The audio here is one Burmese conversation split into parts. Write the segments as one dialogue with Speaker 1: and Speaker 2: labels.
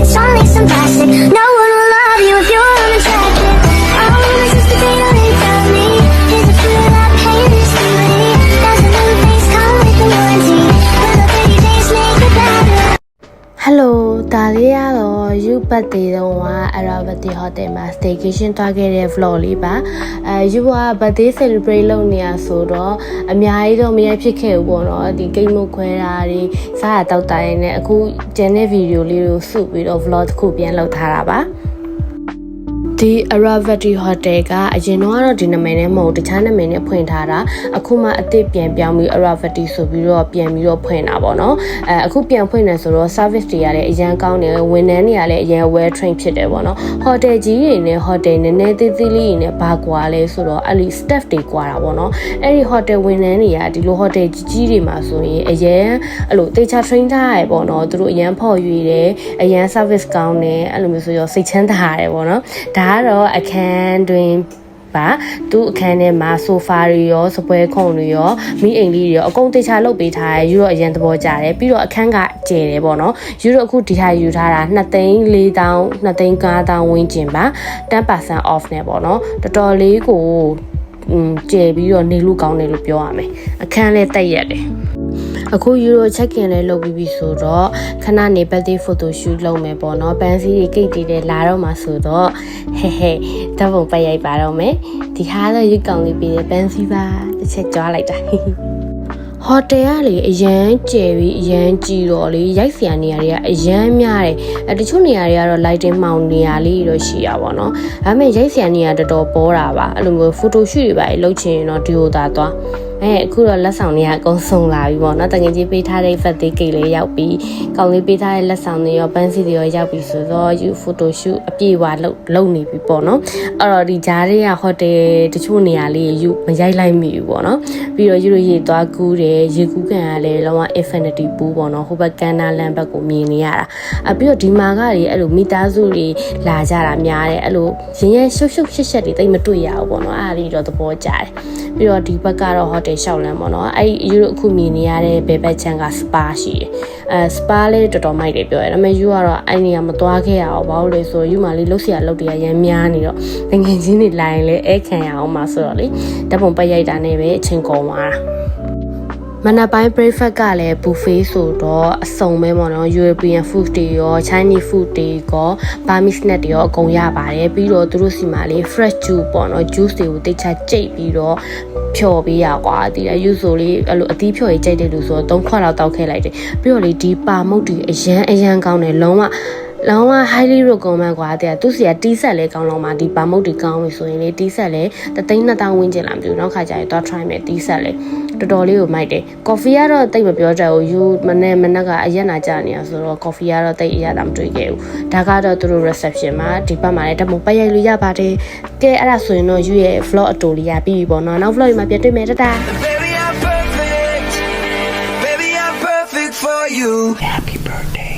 Speaker 1: it's only some plastic. No one will love you if you're unattractive. Oh, my sister Taylor, they tell me, here's a few that pain is steely. Does a new face come with the warranty? Will the 30 days make it better?
Speaker 2: Hello ဒါလေးကတော့ you birthday တုန်းက Aravati Hotel မှာ staycation သွားခဲ့တဲ့ vlog လေးပါyou က birthday celebrate လုပ်နေရဆိုတော့အများကြီးတော့မရဖြစ်ခဲ့ဘူးပေါ့နော်ဒီကိတ်မုတ်ခွဲတာတွေစားတာတောက်တာတွေနဲ့အခုကျန်တဲ့ video လေးကိုစုပြီးတော့ vlog တစ်ခုပြန်လုပ်ထားတာပါဒီ Aravati Hotel ကအရင်တော့ဒီနာမည်နဲ့မဟုတ်တခြားနာမည်နဲ့ဖွင့်ထားတာအခုမှအသစ်ပြန်ပြောင်းပြီး Aravati ဆိုပြီးတော့ပြန်ပြီးတော့ဖွင့်တာပေါ့နော်အခုပြန်ဖွင့်နေဆိုတော့ service တွေကလည်းအရန်ကောင်းတယ်ဝန်ထမ်းတွေကလည်းအရန် well train ဖြစ်တယ်ပေါ့နော် hotel ကြီးတွေနဲ့ hotel နည်းနည်းသေးသေးလေးတွေနဲ့ဘာကွာလဲဆိုတော့အဲ့ဒီ staff တွေကွာတာပေါ့နော်အဲ့ဒီ hotel ဝန်ထမ်းတွေကဒီလို hotel ကြီးတွေမှာဆိုရင်အရန်အဲ့လိုတေချာ train ထားရပေါ့နော်သူတို့အရန်ဖော်ရွေတယ်အရန် service ကောင်းတယ်အဲ့လိုမျိုးဆိုရောစိတ်ချမ်းသာရတယ်ပေါ့နော်ဒါကတော့အခန်းတွင်ပါသူ့အခန်းထဲမှာဆိုဖာတွေရောစပွဲခုံတွေရောမိအိမ်လေးတွေရောအကုန်တေချာလုပ်ပေးထားတယ်ယူတော့အရင်သဘောကျတယ်ပြီးတော့အခန်းကကျယ်တယ်ပေါ့နော်ယူတော့အခုဒီဟာယူထားတာ2,400,000 2,500,000 ဝန်းကျင်ပါ 10% off နဲ့ပေါ့နော်တော်တော်လေးကိုကျယ်ပြီးတော့နေလို့ကောင်းတယ်လို့ပြောရမယ်အခန်းလည်းတက်ရတယ်အခုယူရို check in လေးလုပ်ပြီးပြီဆိုတော့ခဏနေ birthday photo shoot လုပ်မယ်ပေါ့နော်ပန်းစည်းတွေကိတ်တွေလာတော့မှာဆိုတော့ဟဲဓာတ်ပုံပတ်ရိုက်ပါတော့မယ်ဒီဟာတော့ရုပ်ကောင်လေးပေးတဲ့ပန်းစည်းပါတစ်ချက်ကြွားလိုက်တာဟိုတယ်ကလေအရန်ကျယ်ပြီးအရန်ကြီးတော့လေရိုက်စရာနေရာတွေကအရန်များတယ်တချို့နေရာတွေကတော့ lighting မှောင်နေရာလေးတော့ရှိရပါတော့ဒါပေမဲ့ရိုက်စရာနေရာတော်တော်ပေါ်တာပါအဲ့လိုမျိုး photo shoot တွေပါလုပ်ချင်ရင်တော့ဒီဟိုသာသွားအခုတော့လက်ဆောင်တွေကအကုန်ဆုံးလာပြီပေါ့နော်တကယ်ကြီးပေးထားတဲ့ birthday cake လေးရောက်ပြီးကောင်းလေးပေးထားတဲ့လက်ဆောင်တွေရောပန်းစီတွေရောရောက်ပြီးဆိုတော့ you photo shoot အပြည့်အဝလုပ်နေပြီပေါ့နော်အဲ့တော့ဒီဂျားတွေက hotel တချို့နေရာလေးယူမရိုက်လိုက်မိဘူးပေါ့နော်ပြီးတော့ယူရရေသွားကူးတယ်ရေကူးကန်ကလည်းလောက infinity pool ပေါ့နော်ဟိုဘက်ကန်းနာလမ်းဘက်ကိုမြင်နေရတာပြီးတော့ဒီမှာကလေအဲ့လိုမိသားစုတွေလာကြတာများတယ်အဲ့လိုရင်းရရှုပ်ရှုပ်ရှက်ရှက်တွေတိတ်မတွေ့ရဘူးပေါ့နော်အဲ့ဒါလေးတော့သဘောကျတယ်ပြီးတော့ဒီဘက်ကတော့ hotel ရှောက်လမ်းပေါ့နော်အဲ့ယူရိုအခုမြင်နေရတဲ့ဘယ်ဘက်ချမ်းက spa ရှိတယ်spa လေးတော်တော်မိုက်တယ်ပြောရတယ်ဒါပေမဲ့ယူကတော့အဲ့နေရာမသွားခဲ့ရအောင်ဘာလို့လဲဆိုယူမှလေးလှုပ်ရှားလုပ်တွေကရမ်းများနေတော့ငငယ်ချင်းတွေလာရင်လည်းအဲခံရအောင်မှာဆိုတော့လေဓာတ်ပုံပတ်ရိုက်တာနဲ့ပဲအချိန်ကုန်သွားတာမနက်ပိုင်း breakfast ကလည်း buffet ဆိုတော့အစုံပဲပေါ့နော် European food တွေရော Chinese food တွေရော Burmese snack တွေရောအကုန်ရပါတယ်ပြီးတော့သူတို့စီမှာလေ fresh juice ပေါ့နော် juice တွေကိုတိတ်ချကြိတ်ပြီးတော့ဖြော်ပေးရကွာဒီလေယူဆိုလေးအဲ့လိုအသီးဖြော်ကြီးကြိတ်တယ်လို့ဆိုတော့3ခွက်လောက်တောက်ခဲ့လိုက်တယ်ပြီးတော့လေဒီပါမုတ်တွေအရန်ကောင်းတယ်လုံးဝhighly recommend ကွာတဲ့သူစီကတီးဆက်လဲကောင်းလောက်မှာဒီပါမုတ်တွေကောင်းပြီဆိုရင်လေတီးဆက်လဲ3,200,000 ဝန်းကျင်လာမသိဘူးနောက်ခါကျရင်တော့ try မယ်တီးဆက်လဲတော်တော်လေးကိုမိုက်တယ် coffee ကတော့တိတ်မပြောတတ်ဘူးယူမနေ့ကအရက်နာကြနေရဆိုတော့ coffee ကတော့တိတ်အရတာမတွေ့ခဲ့ဘူးဒါကတော့သူတို့ reception မှာဒီဘက်မှာလည်းဓာတ်ပုံပတ်ရိုက်လို့ရပါတယ်ကဲအဲ့ဒါဆိုရင်တော့ယူရဲ့ vlog အတူလေးရပြီးပြီပေါ့နော်နောက် vlog မှာပြန်တွေ့မယ်တတာ
Speaker 3: Baby, I'm perfect for you. Happy birthday.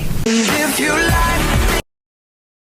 Speaker 3: If you like